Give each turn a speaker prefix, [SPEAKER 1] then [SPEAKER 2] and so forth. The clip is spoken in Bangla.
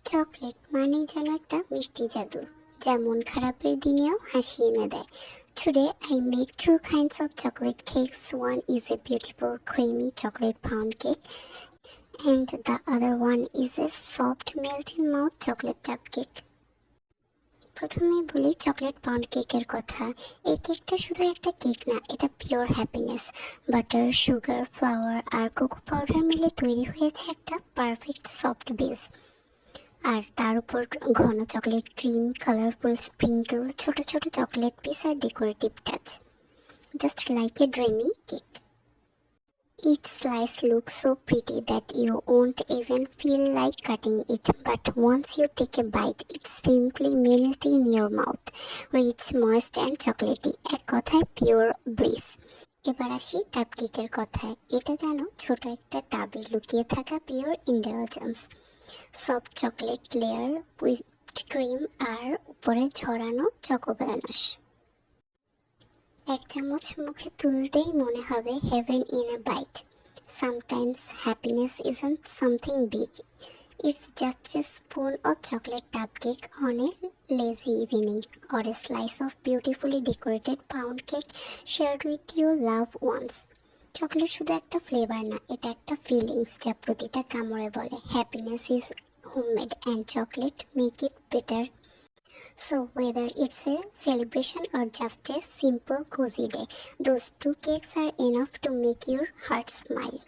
[SPEAKER 1] চকলেট মানেই যেন একটা মিষ্টি জাদু, যা মন খারাপের দিনেও হাসি এনে দেয়। Today I make two kinds of chocolate cakes. One is a beautiful creamy chocolate pound cake and the other one is a soft melt in mouth chocolate tub cake. প্রথমে বলি চকলেট পাউন্ড কেকের কথা। এই কেকটা শুধু একটা কেক না, এটা pure happiness. Butter, sugar, flour আর কোকো পাউডার মিলে তৈরি হয়েছে একটা পারফেক্ট সফট বেস। আর তার উপর ঘন চকলেট ক্রিম, কালারফুল স্প্রিঙ্কল, ছোট ছোট চকলেট পিস আর decorative touch, just like a dreamy cake. Each slice looks so pretty that you won't even feel like cutting it, but once you take a bite, it simply melts in your mouth. Rich, moist and chocolatey, এক কথায় পিওর ব্লিস। এবার আসি টাব কেকের কথায়। এটা যেন ছোট একটা টাবে লুকিয়ে থাকা pure intelligence. Soft chocolate layer, whipped cream আর উপরে ছড়ানো চকোবানাস। এক চামচ মুখে তুলতেই মনে হবে heaven in a bite. Sometimes happiness isn't something big. It's just a spoon of chocolate tub cake on a lazy evening, or a slice of beautifully decorated pound cake shared with your loved ones. Chocolate শুধু একটা ফ্লেভার না, এটা একটা ফিলিংস যা প্রতিটা কামড়ে বলে happiness is homemade and chocolate make it better. So whether it's a celebration or just a simple cozy day, those two cakes are enough to make your heart smile.